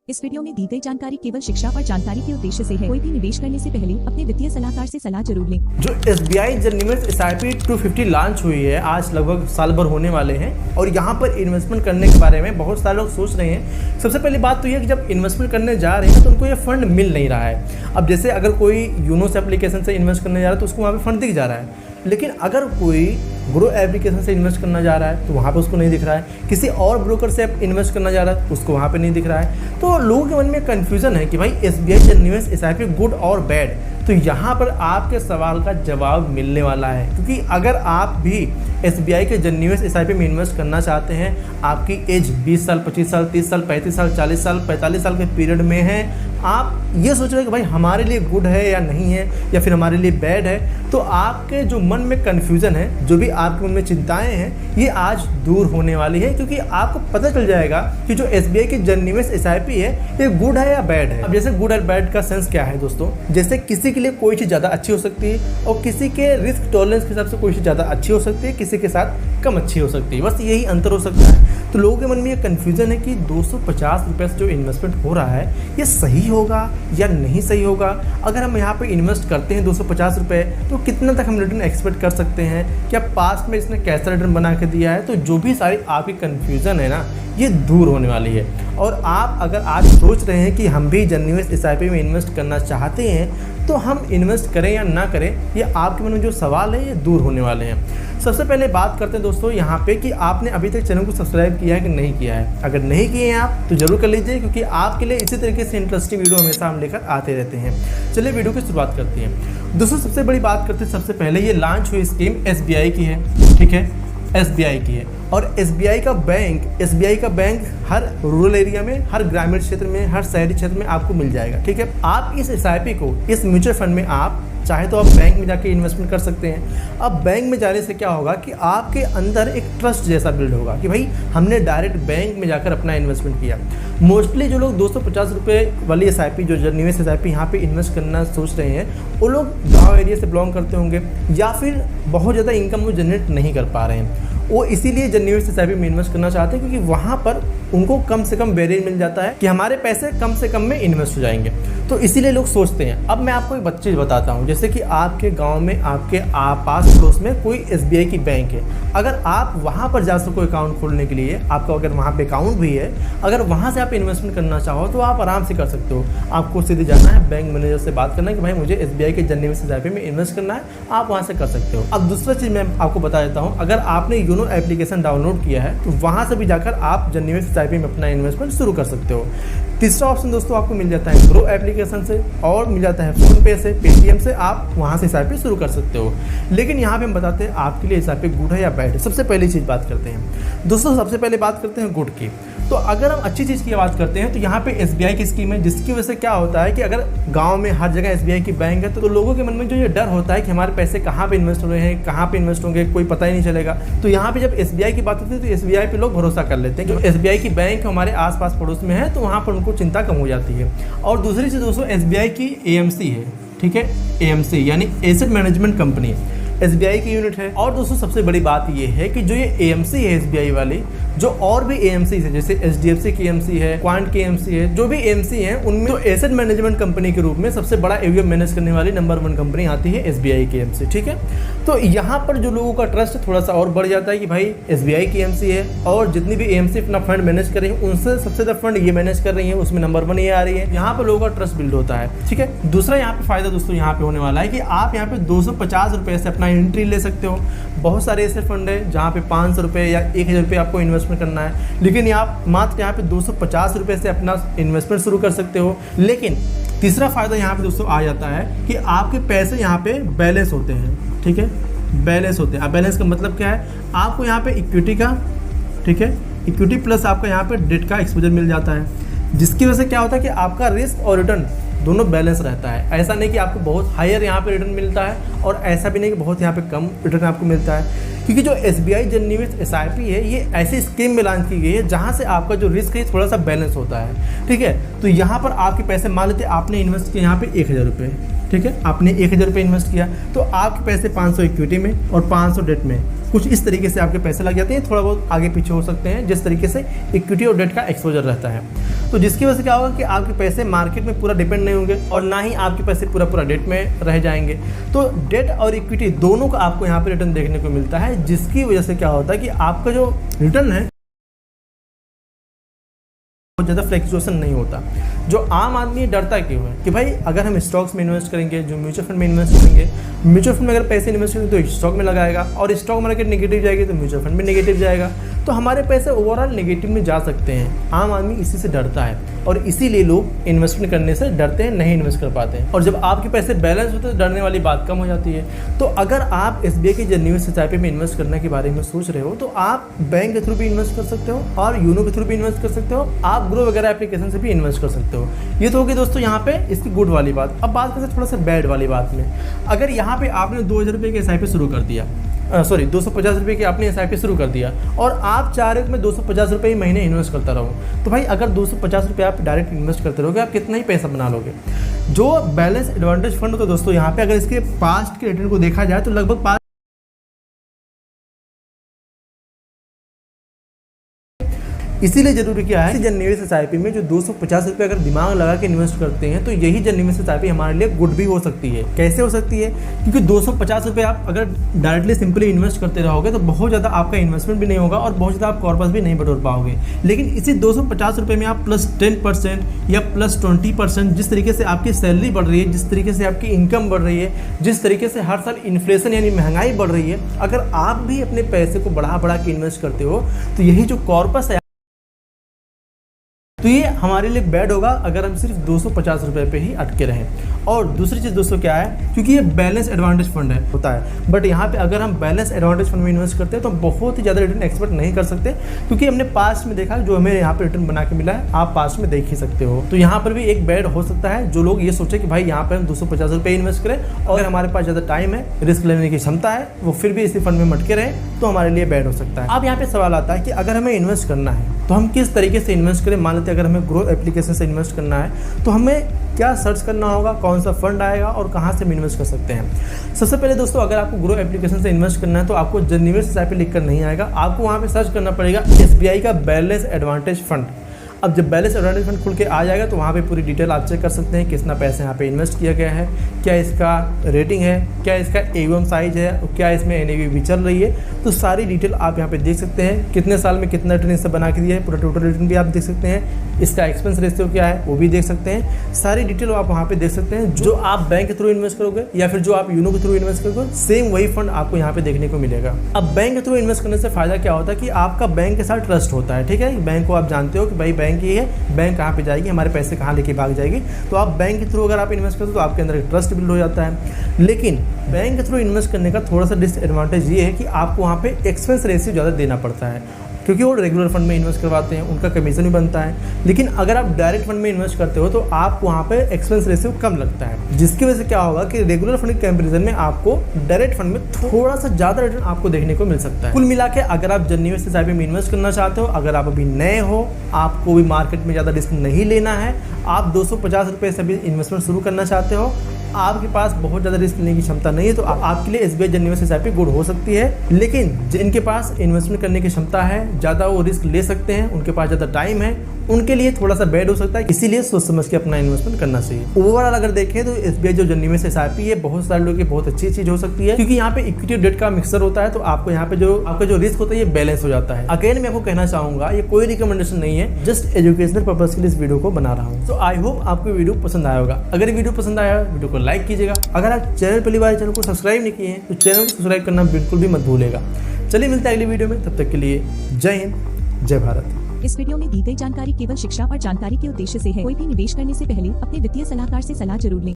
इस वीडियो में दी गई जानकारी केवल शिक्षा और जानकारी के उद्देश्य से है। कोई भी निवेश करने से पहले अपने वित्तीय सलाहकार से सलाह जरूर लें। जो SBI जननिवेश SIP 250 लॉन्च हुई है, आज लगभग साल भर होने वाले हैं और यहाँ पर इन्वेस्टमेंट करने के बारे में बहुत सारे लोग सोच रहे हैं। सबसे पहली बात तो यह कि जब इन्वेस्टमेंट करने जा रहे हैं तो उनको ये फंड मिल नहीं रहा है। अब जैसे अगर कोई यूनो से एप्लीकेशन से इन्वेस्ट करने जा रहा है तो उसको वहाँ पर फंड दिख जा रहा है, लेकिन अगर कोई ग्रो एप्लीकेशन से इन्वेस्ट करना जा रहा है तो वहाँ पे उसको नहीं दिख रहा है। किसी और ब्रोकर से इन्वेस्ट करना जा रहा है उसको वहाँ पे नहीं दिख रहा है। तो लोगों के मन में कन्फ्यूजन है कि भाई SBI जननिवेश SIP गुड और बैड। तो यहाँ पर आपके सवाल का जवाब मिलने वाला है, क्योंकि अगर आप भी SBI के जननिवेश SIP में इन्वेस्ट करना चाहते हैं, आपकी एज 20 साल, 25 साल, 30 साल, 35 साल, 40 साल, 45 साल के पीरियड में है, आप ये सोच रहे हैं कि भाई हमारे लिए गुड है या नहीं है या फिर हमारे लिए बैड है, तो आपके जो मन में कन्फ्यूज़न है, जो भी आपके मन में चिंताएं हैं, ये आज दूर होने वाली है, क्योंकि आपको पता चल जाएगा कि जो SBI की जननिवेश SIP है ये गुड है या बैड है। अब जैसे गुड और बैड का सेंस क्या है दोस्तों, जैसे किसी के लिए कोई चीज़ ज़्यादा अच्छी हो सकती है और किसी के रिस्क टॉलरेंस के हिसाब से कोई चीज़ ज़्यादा अच्छी हो सकती है, किसी के साथ कम अच्छी हो सकती है, बस यही अंतर हो सकता है। तो लोगों के मन में ये कन्फ्यूज़न है कि 250 रुपये से जो इन्वेस्टमेंट हो रहा है ये सही होगा या नहीं सही होगा। अगर हम यहाँ पे इन्वेस्ट करते हैं 250 रुपये तो कितना तक हम रिटर्न एक्सपेक्ट कर सकते हैं, क्या पास्ट में इसने कैसा रिटर्न बना के दिया है। तो जो भी सारी आपकी कन्फ्यूज़न है ना, ये दूर होने वाली है। और आप अगर आज सोच रहे हैं कि हम भी जननिवेश SIP में इन्वेस्ट करना चाहते हैं तो हम इन्वेस्ट करें या ना करें, ये आपके मन में जो सवाल है ये दूर होने वाले हैं। सबसे पहले बात करते हैं दोस्तों यहाँ पे कि आपने अभी तक चैनल को सब्सक्राइब किया है कि नहीं किया है। अगर नहीं किए हैं आप तो जरूर कर लीजिए, क्योंकि आपके लिए इसी तरीके से इंटरेस्टिंग वीडियो हमेशा हम लेकर आते रहते हैं। चलिए वीडियो की शुरुआत करते हैं। दोस्तों सबसे बड़ी बात करते हैं, सबसे पहले ये लॉन्च हुई स्कीम SBI की है, ठीक है, SBI की है। और SBI का बैंक हर रूरल एरिया में, हर ग्रामीण क्षेत्र में, हर शहरी क्षेत्र में आपको मिल जाएगा, ठीक है। आप इस SIP को, इस म्यूचुअल फंड में आप चाहे तो आप बैंक में जाके इन्वेस्टमेंट कर सकते हैं। अब बैंक में जाने से क्या होगा कि आपके अंदर एक ट्रस्ट जैसा बिल्ड होगा कि भाई हमने डायरेक्ट बैंक में जाकर अपना इन्वेस्टमेंट किया। मोस्टली जो लोग 250 रुपये वाली SIP, जो जननिवेश SIP यहाँ पे इन्वेस्ट करना सोच रहे हैं, वो लोग गाँव एरिया से बिलोंग करते होंगे या फिर बहुत ज़्यादा इनकम वो जनरेट नहीं कर पा रहे हैं। वो इसीलिए जननिवेश SIP में इन्वेस्ट करना चाहते हैं, क्योंकि वहाँ पर उनको कम से कम बैरियर मिल जाता है कि हमारे पैसे कम से कम में इन्वेस्ट हो जाएंगे, तो इसीलिए लोग सोचते हैं। अब मैं आपको एक चीज़ बताता हूँ, जैसे कि आपके गांव में, आपके पास पड़ोस में कोई SBI की बैंक है। अगर आप वहाँ पर जा सको अकाउंट खोलने के लिए, आपका अगर वहाँ पे अकाउंट भी है, अगर वहाँ से आप इन्वेस्टमेंट करना चाहो तो आप आराम से कर सकते हो। आपको सीधे जाना है, बैंक मैनेजर से बात करना है कि भाई मुझे SBI के जननिवेश SIP में इन्वेस्ट करना है, आप वहाँ से कर सकते हो। अब दूसरा चीज़ मैं आपको बता देता हूँ, अगर आपने यूनो एप्लीकेशन डाउनलोड किया है तो वहाँ से भी जाकर आप जननिवेश SIP में अपना इन्वेस्टमेंट शुरू कर सकते हो। तीसरा ऑप्शन दोस्तों आपको मिल जाता है ग्रो एप्लीकेशन से और मिल जाता है फ़ोनपे से, पेटीएम से, आप वहाँ से SIP शुरू कर सकते हो। लेकिन यहाँ पे हम बताते हैं आपके लिए SIP गुड है या बैड है। सबसे पहली चीज़ बात करते हैं दोस्तों, सबसे पहले बात करते हैं गुड की। तो अगर हम अच्छी चीज़ की बात करते हैं तो यहाँ पे SBI की स्कीम है, जिसकी वजह से क्या होता है कि अगर गांव में हर जगह SBI की बैंक है तो लोगों के मन में जो ये डर होता है कि हमारे पैसे कहाँ पे इन्वेस्ट हो रहे हैं, कहाँ पे इन्वेस्ट होंगे, कोई पता ही नहीं चलेगा। तो यहाँ पे जब SBI की बात होती है तो SBI पे लोग भरोसा कर लेते हैं कि SBI की बैंक हमारे आसपास पड़ोस में है, तो वहाँ पर उनको चिंता कम हो जाती है। और दूसरी चीज़ दोस्तों, SBI की AMC है, ठीक है, AMC यानी एसेट मैनेजमेंट कंपनी SBI की यूनिट है। और दोस्तों सबसे बड़ी बात ये है कि जो ये AMC है SBI वाली, जो और भी AMC है जैसे HDFC की AMC है, क्वांट की AMC है, जो भी AMC है उनमें तो एसेट मैनेजमेंट कंपनी के रूप में सबसे बड़ा AUM मैनेज करने वाली नंबर 1 कंपनी आती है SBI की AMC, ठीक है। तो यहाँ पर जो लोगों का ट्रस्ट थोड़ा सा और बढ़ जाता है कि भाई SBI की AMC है और जितनी भी AMC अपना फंड मैनेज कर रही है उनसे सबसे ज़्यादा फंड ये मैनेज कर रही है, उसमें नंबर 1 ये आ रही है। यहाँ पर लोगों का ट्रस्ट बिल्ड होता है, ठीक है। दूसरा यहाँ पे फायदा दोस्तों यहाँ पे होने वाला है कि आप यहाँ पे 250 रुपये से अपना एंट्री ले सकते हो। बहुत सारे ऐसे फंड है जहाँ पे 500 रुपये या 1000 रुपये आपको इन्वेस्टमेंट करना है, लेकिन आप मात्र यहाँ पे 250 रुपये से अपना इन्वेस्टमेंट शुरू कर सकते हो। लेकिन तीसरा फायदा यहाँ पे दोस्तों आ जाता है कि आपके पैसे यहाँ पे बैलेंस होते हैं, ठीक है, बैलेंस होते हैं। अब बैलेंस का मतलब क्या है, आपको यहाँ पे इक्विटी का, ठीक है, इक्विटी प्लस आपका यहाँ पे डेट का एक्सपोजर मिल जाता है, जिसकी वजह से क्या होता है कि आपका रिस्क और रिटर्न दोनों बैलेंस रहता है। ऐसा नहीं कि आपको बहुत हायर यहाँ पे रिटर्न मिलता है और ऐसा भी नहीं कि बहुत यहाँ पे कम रिटर्न आपको मिलता है, क्योंकि जो SBI जननिवेश SIP है ये ऐसी स्कीम में लॉन्च की गई है जहाँ से आपका जो रिस्क है थोड़ा सा बैलेंस होता है, ठीक है। तो यहाँ पर आपके पैसे मान लेते आपने इन्वेस्ट किया यहाँ पे 1000 रुपये, ठीक है, आपने 1000 रुपये इन्वेस्ट किया तो आपके पैसे 500 इक्विटी में और 500 डेट में, कुछ इस तरीके से आपके पैसे लग जाते हैं, थोड़ा बहुत आगे पीछे हो सकते हैं, जिस तरीके से इक्विटी और डेट का एक्सपोजर रहता है। तो जिसकी वजह से क्या होगा कि आपके पैसे मार्केट में पूरा डिपेंड नहीं होंगे और ना ही आपके पैसे पूरा डेट में रह जाएंगे। तो डेट और इक्विटी दोनों का आपको यहाँ पे रिटर्न देखने को मिलता है, जिसकी वजह से क्या होता है कि आपका जो रिटर्न है बहुत ज़्यादा फ्लैक्चुएशन नहीं होता। जो आम आदमी डरता क्यों है कि भाई अगर हम स्टॉक्स में इन्वेस्ट करेंगे, जो म्यूचुअल फंड में इन्वेस्ट करेंगे, म्यूचुअल फंड में अगर पैसे इन्वेस्ट करेंगे तो स्टॉक में लगाएगा और स्टॉक मार्केट नेगेटिव जाएगी तो म्यूचुअल फंड में नेगेटिव जाएगा, तो हमारे पैसे ओवरऑल नेगेटिव में जा सकते हैं। आम आदमी इसी से डरता है और इसीलिए लोग इन्वेस्टमेंट करने से डरते हैं, नहीं इन्वेस्ट कर पाते हैं। और जब आपके पैसे बैलेंस होते हैं तो डरने वाली बात कम हो जाती है। तो अगर आप SBI की जेन्युइन SIP में इन्वेस्ट करने के बारे में सोच रहे हो तो आप बैंक के थ्रू भी इन्वेस्ट कर सकते हो और यूनो के थ्रू भी इन्वेस्ट कर सकते हो, आप ग्रो वगैरह एप्लीकेशन से भी इन्वेस्ट कर सकते हो। ये तो होगी दोस्तों यहाँ पे इसकी गुड वाली बात। अब बात करते हैं थोड़ा सा बैड वाली बात में। अगर यहाँ पे आपने 2000 रुपये की SIP शुरू कर दिया, 250 रुपये की आपने SIP शुरू कर दिया और आप चाह रहे हो कि मैं 250 रुपये ही महीने इन्वेस्ट करता रहूँ, तो भाई अगर 250 रुपये आप डायरेक्ट इन्वेस्ट करते रहोगे आप कितना ही पैसा बना लोगे। जो बैलेंस एडवांटेज फंड होता है दोस्तों, यहाँ पे अगर इसके पास्ट के रिटर्न को देखा जाए तो लगभग इसीलिए जरूरी क्या है, जेन्युइन SIP में जो 250 रुपये अगर दिमाग लगा के इन्वेस्ट करते हैं तो यही जेन्युइन SIP हमारे लिए गुड भी हो सकती है। कैसे हो सकती है? क्योंकि 250 रुपये आप अगर डायरेक्टली सिंपली इन्वेस्ट करते रहोगे तो बहुत ज़्यादा आपका इन्वेस्टमेंट भी नहीं होगा और बहुत ज़्यादा आप कॉर्पस भी नहीं बटोर पाओगे। लेकिन इसी 250 रुपये में आप प्लस 10% या प्लस 20%, जिस तरीके से आपकी सैलरी बढ़ रही है, जिस तरीके से आपकी इनकम बढ़ रही है, जिस तरीके से हर साल इन्फ्लेशन यानी महंगाई बढ़ रही है, अगर आप भी अपने पैसे को बढ़ा के इन्वेस्ट करते हो तो यही जो कॉर्पस है तो ये हमारे लिए बैड होगा अगर हम सिर्फ 250 रुपये पे ही अटके रहें। और दूसरी चीज़ दोस्तों क्या है, क्योंकि ये बैलेंस एडवांटेज फंड है होता है, बट यहाँ पे अगर हम बैलेंस एडवांटेज फंड में इन्वेस्ट करते हैं तो बहुत ही ज़्यादा रिटर्न एक्सपेक्ट नहीं कर सकते, क्योंकि हमने पास्ट में देखा जो हमें यहाँ पे रिटर्न बना के मिला है, आप पास्ट में देख ही सकते हो। तो यहाँ पर भी एक बैड हो सकता है, जो लोग ये सोचे कि भाई यहाँ पर हम 250 रुपये इन्वेस्ट करें और हमारे पास ज़्यादा टाइम है, रिस्क लेने की क्षमता है, वो फिर भी इसी फंड में मटके रहें तो हमारे लिए बैड हो सकता है। अब यहाँ पे सवाल आता है कि अगर हमें इन्वेस्ट करना है तो हम किस तरीके से इन्वेस्ट करें। मान लेते हैं अगर हमें ग्रो एप्लीकेशन से इन्वेस्ट करना है तो हमें क्या सर्च करना होगा, कौन सा फंड आएगा और कहाँ से हम इन्वेस्ट कर सकते हैं। सबसे पहले दोस्तों अगर आपको ग्रो एप्लीकेशन से इन्वेस्ट करना है तो आपको जेन्युइन SIP लिखकर नहीं आएगा, आपको वहाँ पे सर्च करना पड़ेगा SBI का बैलेंस एडवांटेज फंड। अब जब बैलेंस एडवांटेज फंड खुल के आ जाएगा तो वहाँ पे पूरी डिटेल आप चेक कर सकते हैं, कितना पैसा यहाँ पे इन्वेस्ट किया गया है, क्या इसका रेटिंग है, क्या इसका AUM साइज है, क्या इसमें NAV भी चल रही है। तो सारी डिटेल आप यहाँ पे देख सकते हैं, कितने साल में कितना रिटर्न इससे बना के दिया है, पूरा टोटल रिटर्न भी आप देख सकते हैं, इसका एक्सपेंस रेशियो क्या है वो भी देख सकते हैं। सारी डिटेल आप वहाँ पे देख सकते हैं। जो आप बैंक के थ्रू इन्वेस्ट करोगे या फिर जो आप यूनो के थ्रू इन्वेस्ट करोगे, सेम वही फंड आपको यहाँ पे देखने को मिलेगा। अब बैंक के थ्रू इन्वेस्ट करने से फायदा क्या होता है कि आपका बैंक के साथ ट्रस्ट होता है, ठीक है। बैंक को आप जानते हो कि भाई बैंक ये है, बैंक कहाँ पे जाएगी, हमारे पैसे कहाँ लेके भाग जाएगी, तो आप बैंक के थ्रू अगर आप इन्वेस्ट करते हो तो आपके अंदर एक ट्रस्ट बिल्ड हो जाता है। लेकिन बैंक के थ्रू इन्वेस्ट करने का थोड़ा सा डिसएडवांटेज ये है कि आपको वहाँ पे एक्सपेंस रेशियो ज़्यादा देना पड़ता है, क्योंकि वो रेगुलर फंड में इन्वेस्ट करवाते हैं, उनका कमीशन भी बनता है। लेकिन अगर आप डायरेक्ट फंड में इन्वेस्ट करते हो तो आपको वहाँ पे एक्सपेंस रेशियो कम लगता है, जिसकी वजह से क्या होगा कि रेगुलर फंड के कंपैरिजन में आपको डायरेक्ट फंड में थोड़ा सा ज़्यादा रिटर्न आपको देखने को मिल सकता है। कुल मिला के अगर आप जेन्युइन SIP में इन्वेस्ट करना चाहते हो, अगर आप अभी नए हो, आपको भी मार्केट में ज़्यादा रिस्क नहीं लेना है, आप 250 रुपये से भी इन्वेस्टमेंट शुरू करना चाहते हो, आपके पास बहुत ज़्यादा रिस्क लेने की क्षमता नहीं है, तो आपके लिए SBI जेन्युइन SIP गुड हो सकती है। लेकिन जिनके पास इन्वेस्टमेंट करने की क्षमता है, ज़्यादा वो रिस्क ले सकते हैं, उनके पास ज़्यादा टाइम है, उनके लिए थोड़ा सा बैड हो सकता है। इसीलिए सोच समझ के अपना इन्वेस्टमेंट करना चाहिए। ओवरऑल अगर देखें तो SBI जो जेन्युइन SIP है बहुत सारे लोगों की बहुत अच्छी चीज़ हो सकती है, क्योंकि यहाँ पे इक्विटी और डेट का मिक्सर होता है, तो आपको यहाँ पे जो आपका जो रिस्क होता है ये बैलेंस हो जाता है। अगेन मैं आपको कहना चाहूँगा ये कोई रिकमेंडेशन नहीं है, जस्ट एजुकेशनल पर्पज के लिए इस वीडियो को बना रहा हूँ। तो आई होप आपको वीडियो पसंद आया होगा। अगर वीडियो पसंद आया वीडियो को लाइक कीजिएगा। अगर आप चैनल पहली बार चैनल को सब्सक्राइब नहीं किए हैं तो चैनल को सब्सक्राइब करना बिल्कुल भी मत भूलेगा। चलिए मिलते हैं अगली वीडियो में, तब तक के लिए जय हिंद, जय भारत। इस वीडियो में दी गई जानकारी केवल शिक्षा और जानकारी के उद्देश्य से है। कोई भी निवेश करने से पहले अपने वित्तीय सलाहकार से सलाह जरूर लें।